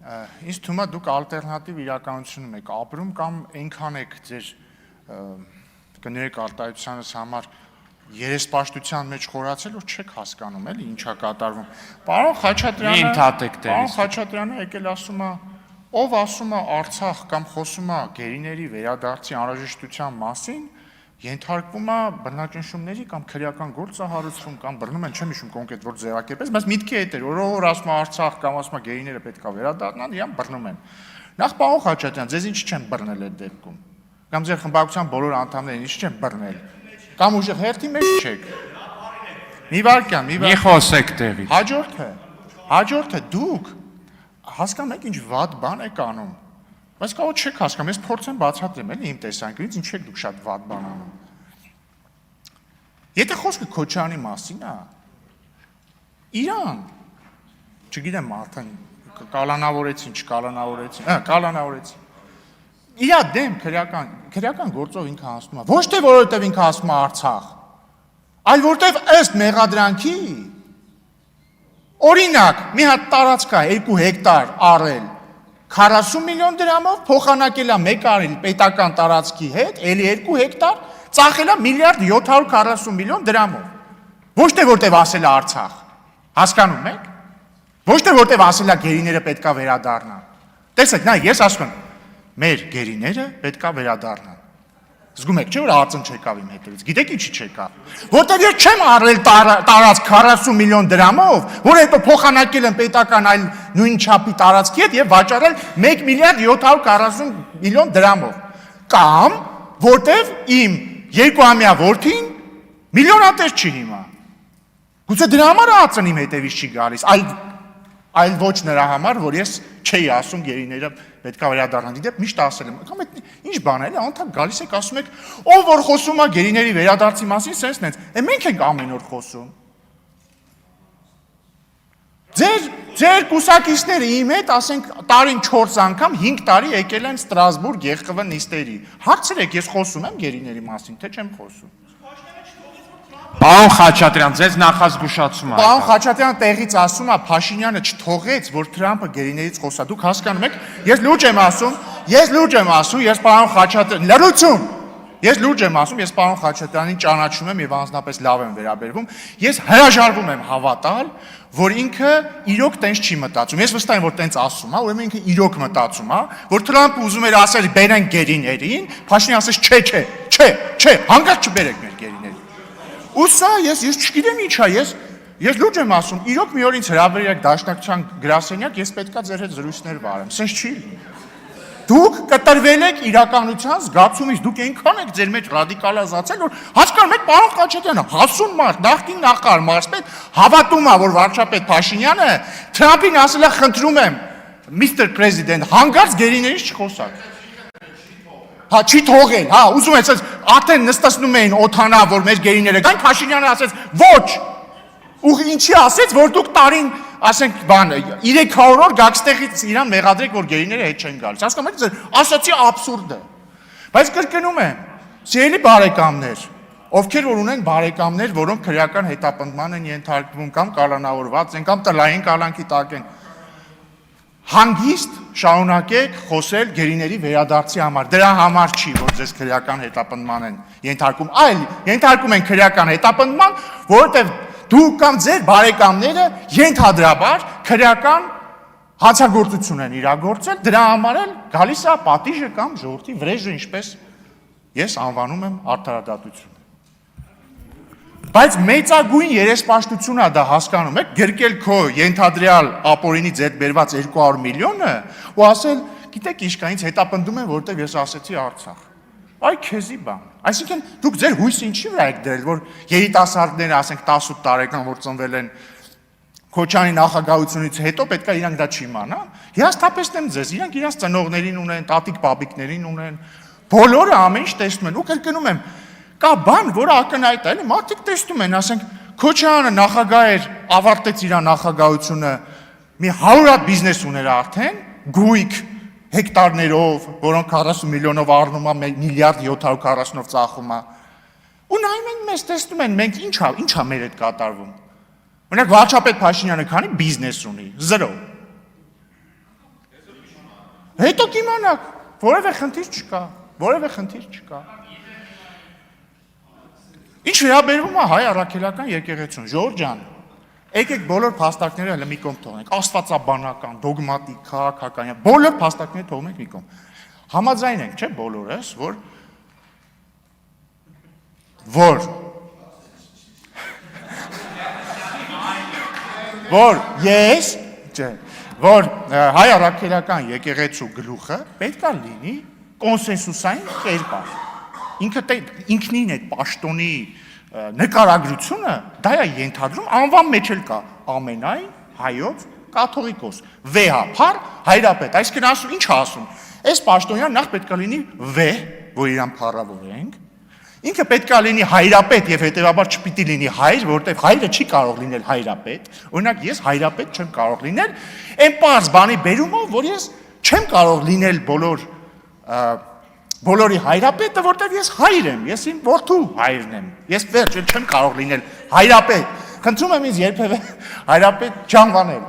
Ինձ թվում է դուք ալտերնատիվ իրականությունում եք ապրում կամ այնքան եք ձեր կներեք արտահայտությանս համար երեսպաշտության մեջ խորացել, որ չեք հասկանում էլի ինչա կատարվում։ Պարոն Խաչատրյանը եկել ասում է, ով ասում է Արցախ կամ խոսում է գերիների վերադարձի անհրաժեշտության մասին, ենթարկվում է բռնաճնշումների կամ քրեական գործահարուցում կամ բռնում են, չեմ հիշում կոնկրետ որ ձևակերպես, բայց միտքի հետ էր, որ ասում է Արցախ կամ ասում է գերիները պետք է վերադառնան, իրան բռնում են։ Նախ պարոն Խաչատրյան, ձեզ ինչ չեն բռնել այդ դեպքում։ Կամ ձեր խմբակցության բոլոր անդամներին ինչ չեն բռնել։ Կամ ուժեղ հերթի մեջ չեք։ Մի վարքյան։ Մի խոսեք տեղից։ Հաջորդը դուք հասկանում եք ինչ վատ բան եք անում։ Բայց կարող չեք հասկանում, ես փորձեմ բացատրեմ, էլի իմ տեսանկյունից ինչ եք դուք շատ վատ բան անում։ Եթե խոսքը Քոչարյանի մասին է, իրան, չգիտեմ արդեն կալանավորեցին, չկալանավորեցին, կալանավորեցին։ Իրա դեմ քրեական գործով ինքը հասնում է, ոչ թե որովհետև ինքը հասնում է Արցախ, այլ որովհետև ըստ մեղադրանքի, օրինակ, մի հատ տարածք է 2 հեկտար առել 40 միլիոն դրամով, փոխանակել է 1 արել պետական տարածքի հետ, էլի 2 հեկտար, ծախել է 1.740 միլիոն դրամով։ Ոչ թե որտեվ ասել է Արցախ, հասկանում եք։ Ոչ թե որտեվ ասել է գերիները պետքա վերադառնան։ Տեսեք, նա ես ասում եմ, մեր գերիները պետքա վերադառնան։ Զգում եք, չէ՞ որ ածն չեկավ իմ հետևից։ Գիտեք ինչի չեկավ։ Որտեվ ես չեմ առել տարածք 40 միլիոն դրամով, որ հետո փոխանակել եմ պետական այլ նույն չափի տարածքի հետ եւ վաճառել 1.740 միլիոն դրամով։ Կամ որտեվ իմ 2-ամյա որդին միլիոնատեր չի հիմա։ Գուցե դրա համար ածն իմ հետևից չի գալիս, այլ ոչ նրա համար, որ ես չէի ասում գերիները պետքա վերադառնան։ Դիտեք, միշտ ասել եմ, կամ այդ ինչ բան է, անդամ գալիս եք ասում եք, ով որ խոսում է գերիների վերադարձի մասին, սենց նենց, մենք ենք ամեն օր խոսում։ Ձեր կուսակիցները իմ հետ, ասենք, տարին 4 անգամ 5 տարի եկել են Ստրասբուրգ ԵԽՎ նիստերի։ Հարցրեք, ես խոսում եմ գերիների մասին, թե չեմ խոսում։ Պարոն Խաչատրյան, ձեզ նախազգուշացում է։ Պարոն Խաչատրյանը տեղից ասում է, Փաշինյանը չթողեց, որ Թրամփը գերիներից խոսա։ Դուք հասկանում եք, ես լուրջ եմ ասում, ես պարոն Խաչատրյան, լրություն։ Ես լուրջ եմ ասում, ես պարոն Խաչատրյանին ճանաչում եմ եւ անձնապես լավ եմ վերաբերվում։ Ես հրաժարվում եմ հավատալ, որ ինքը իրոք տենց չի մտածում։ Ես վստահ եմ, որ տենց ասում է, ուրեմն ինքը իրոք մտածում է, որ Թրամփը ուզում էր ասել բերեն գերիներին, Փաշինյանը ասեց չէ, հանգած չբերեք մեր գերիներին։ Ու սա ես չգիտեմ ինչ է, ես լուրջ եմ ասում, իրոք մի օր ինձ հրավիրեք դաշնակցության գրասենյակ, ես պետքա ձեր հետ զրույցներ վարեմ, սենց չի լինի։ Դուք կտրվել եք իրականության զգացումից, դուք այնքան եք ձեր մեջ ռադիկալացել, որ հասկանում եք պարոն Խաչատրյանը, հասուն մարդ, նախկին նախարար մարզպետ, հավատում է, որ վարչապետ Փաշինյանը Թրամփին ասել է խնդրում եմ, Mr. President, հանգարց գերիներից չխոսակ։ Հա, չի թողել, հա, ուզում է, արդեն նստացնում էին օթանա, որ մեր գերիները կան, Փաշինյանը ասեց, ոչ, ու ինչի ասեց, որ դուք տարին, ասենք, 300 օր գաքստեղից իրան մեղադրեք, որ գերիները հետ չեն գալիս, հասկանում եք, ասացի աբսուրդ է, բայց կրկնում եմ, սիրելի բարեկամներ, ովքեր որ ունեն բարեկամներ, որոնք քրեական հետապնդման են ենթարկվում, կամ կալանավորված են, կամ տնային կալանքի տակ են, հանգիստ շարունակեք խոսել գերիների վերադարձի համար, դրա համար չի, որ ձեզ քրեական հետապնդման են ենթարկում, այլ ենթարկում են քրեական հետապնդման, որովհետև դուք կամ ձեր բարեկամները ենթադրաբար քրեական հանցագործություն են իրագործել, դրա համար էլ գալիս է պատիժը կամ ժողովրդի վրեժը, ինչպես ես անվանում եմ արդարադատություն։ Բայց մեծագույն երեսպաշտություն է դա, հասկանում եք, գրկել քո ենթադրյալ ապօրինից հետ բերված 200 միլիոնը ու ասել, գիտեք ինչ կա, ինձ հետապնդում են, որովհետև ես ասեցի Արցախ։ Այ քեզի բան։ Այսինքն դուք ձեր հույսը ինչի վրա եք դրել, որ երիտասարդները, ասենք 18 տարեկան, որ ծնվել են Քոչարյանի նախագահությունից հետո պետք է իրանք դա չիմանան։ Հիասթափեցնեմ ձեզ, իրանք իրենց ծնողներին ունեն, տատիկ-պապիկներին ունեն, բոլորը ամեն ինչ տեսնում են ու կրկնում եմ, կա բան, որը ակնհայտ է, էլի մարդիկ տեսնում են, ասենք Քոչարյանը նախագահ էր, ավարտեց իր նախագահությունը, մի 100 հատ բիզնես ուներ արդեն, գույք հեկտարներով, որոնք 40 միլիոնով առնում է, 1.740-ով ծախում է։ Ու նայում են մեզ տեսնում են, մենք ինչա մեր հետ կատարվում։ Օրինակ վարչապետ Փաշինյանը քանի բիզնես ունի, 0։ Հետո կիմանաք, որևէ խնդիր չկա, որևէ խնդիր չկա։ Ինչ վերաբերվում է հայ առաքելական եկեղեցուն, Ժորժ ջան, եկեք բոլոր փաստարկները հələ մի կողմ թողնենք, աստվածաբանական, դոգմատիկ, քաղաքական, բոլոր փաստարկները թողնենք մի կողմ։ Համաձայն ենք, չէ՞, բոլորս, որ ես, չէ, որ հայ առաքելական եկեղեցու գլուխը պետք է լինի կոնսենսուսային կերպար։ Ինքնին այդ պաշտոնի նկարագրությունը դա է ենթադրում, անվան մեջ էլ կա ամենայն հայոց կաթողիկոս, վեհափառ հայրապետ, այսինքն ասում, ինչ ասում, այս պաշտոնյան նախ պետք է լինի վեհ, որ իրան փառավորենք, ինքը պետք է լինի հայրապետ եւ հետեւաբար չպիտի լինի հայր, որովհետեւ հայրը չի կարող լինել հայրապետ, օրինակ ես հայրապետ չեմ կարող լինել, այն պարզ բանի բերումով, որ ես չեմ կարող լինել բոլորի հայրապետը, որտեղ ես հայր եմ, ես իմ որդու հայրն եմ, ես վերջ չեմ կարող լինել հայրապետ, խնդրում եմ ինձ երբևէ հայրապետ չանվանել,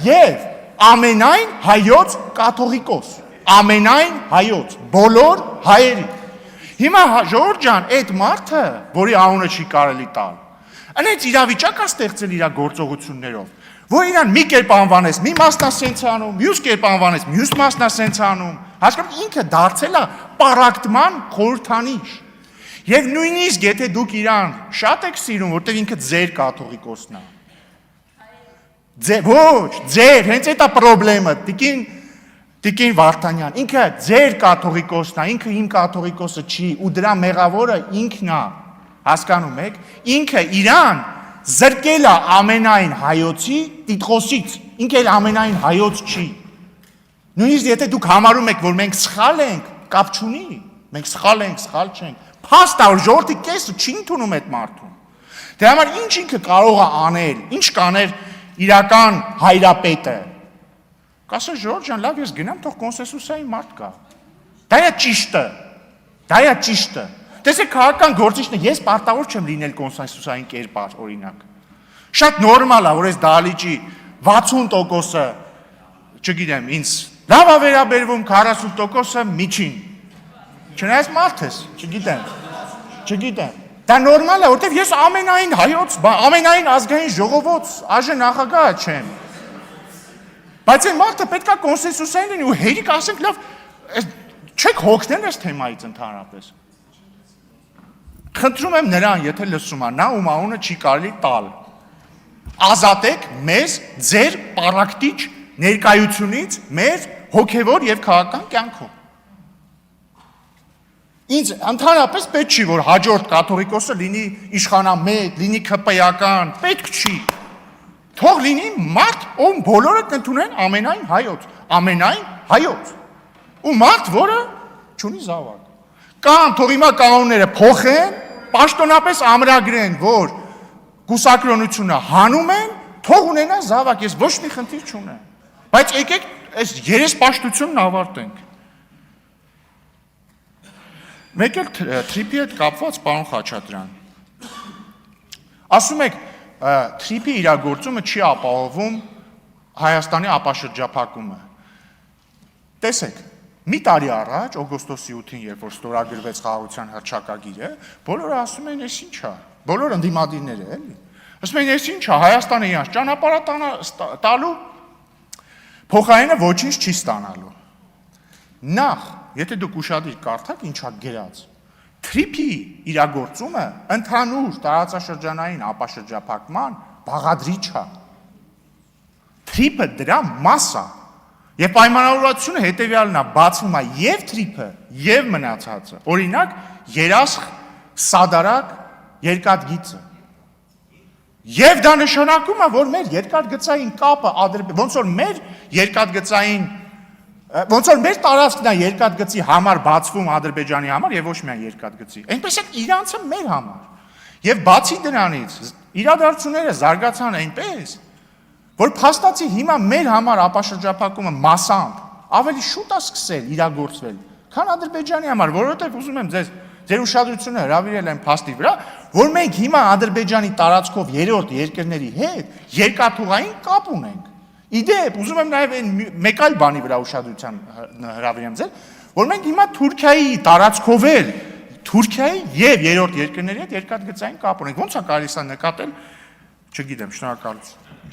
եւ ամենայն հայոց կաթողիկոս, ամենայն հայոց, բոլոր հայերի, հիմա Ժորժ ջան, այդ մարդը, որի անունը չի կարելի տալ, այնց իրավիճակ է ստեղծել իր գործողություններով, որ իրան մի կերպ անվանես, մի մասնա սենց անում, մյուս կերպ անվանես, մյուս մասնա սենց անում, հասկանում ինքը դարձել է պարակտման խորհրդանիշ։ Եվ նույնիսկ եթե դուք իրան շատ եք սիրում, որտեղ ինքը ձեր կաթողիկոսն է։ Ոչ, ձեր, հենց այդ է պրոբլեմը, Տիկին Վարդանյան, ինքը ձեր կաթողիկոսն է, ինքը իմ կաթողիկոսը չի, ու դրա մեղավորը ինքն է, հասկանում եք, ինքը իրան զրկել է ամենայն հայոցի տիտղոսից, ինքը էլ ամենայն հայոց չի։ Նույնիսկ եթե դուք համարում եք, որ մենք սխալ ենք, կապ չունի, մենք սխալ ենք, սխալ չենք, փաստ է, որ ժողովրդի կեսը չի ընդունում այդ մարդուն։ Դրա համար ինչ ինքը կարող է անել, ինչ կաներ իրական հայրապետը։ Կասա Ժորժ ջան, լավ ես գնամ, թող կոնսենսուսային մարդ կա։ Դա է ճիշտը։ Դա է ճիշտը։ Տեսեք քաղաքական գործիչն ես պարտավոր չեմ լինել կոնսենսուսային կերպար, օրինակ։ Շատ նորմալ է, որ այս դահլիճի 60%-ը, չգիտեմ, ինձ լավ է վերաբերվում, 40%-ը միջին։ Չնայած մարդ ես, չգիտեմ։ Դա նորմալ է, որտեղ ես ամենայն հայոց, ամենայն ազգային ժողովոց այժմ նախագահ չեմ։ Բայց այն մարդը պետք է կոնսենսուսային լինի ու հերիք ասենք լավ, չեք հոգնել այս թեմայից ընդհանրապես։ Խնդրում եմ նրան, եթե լսում է, նա ում անունը չի կարելի տալ։ Ազատեք մեզ ձեր պարակտիչ ներկայությունից մեր հոգևոր եւ քաղաքական կյանքում։ Ինձ ընդհանրապես պետք չի, որ հաջորդ կաթողիկոսը լինի իշխանամետ, լինի ԿՊ-ական, պետք չի։ Թող լինի մարդ, ում բոլորը կընդունեն ամենայն հայոց, ու մարդ, որը չունի զավակ։ Կամ թող հիմա կանոնները փոխեն, պաշտոնապես ամրագրեն, որ կուսակրոնությունը հանում են, թող ունենա զավակ, ես ոչ մի խնդիր չունեմ։ Բայց եկեք այս երեսպաշտությունն ավարտենք։ Մեկ էլ թրիփի հետ կապված պարոն Խաչատրյան։ Ասում եք, թրիփի իրագործումը չի ապահովում Հայաստանի ապաշրջափակումը։ Տեսեք, մի տարի առաջ, օգոստոսի 8-ին, երբ որ ստորագրվեց խաղաղության հռչակագիրը, բոլորը ասում են, «Էս ինչ է», բոլոր ընդդիմադիրները, էլի։ Ասում են, «Էս ինչ է, Հայաստանը իրանց ճանապարհ տալու փոխարենը ոչինչ չի ստանալու»։ Նախ, եթե դուք ուշադիր կարդաք, ինչա գրած, թրիփի իրագործումը ընդհանուր տարածաշրջանային ապաշրջափակման բաղադրիչ է։ Թրիփը դրա մաս է։ Եվ պայմանավորվածությունը հետևյալն է, բացվում է եւ թրիփը, եւ մնացածը։ Օրինակ, երասխ, սադարակ, երկաթգիծը։ Եվ դա նշանակում է, որ մեր երկաթգծային կապը ոնց որ մեր երկաթգծային ոնց որ մեր տարածքն է երկաթգծի համար բացվում Ադրբեջանի համար եւ ոչ միայն երկաթգծի։ Այնպես էլ իրանցը մեր համար։ Եվ բացի դրանից իրադարձությունները զարգացան այնպես, որ փաստացի հիմա մեր համար ապաշրջափակումը մասամբ ավելի շուտ է սկսել իրագործվել, քան Ադրբեջանի համար, որովհետեւ ուզում եմ ձեր ուշադրությունը հրավիրել եմ փաստի վրա, որ մենք հիմա Ադրբեջանի տարածքով երրորդ երկրների հետ երկաթուղային կապ ունենք։ Իդեպ, ուզում եմ նաև այն մեկ այլ բանի վրա ուշադրության հրավիրեմ ձեր, որ մենք հիմա Թուրքիայի տարածքով էլ Թուրքիայի եւ երրորդ երկրների հետ երկաթգծային կապ ունենք։ Ոնց է կարելի սա նկատել, չգիտեմ, շնորհակալություն։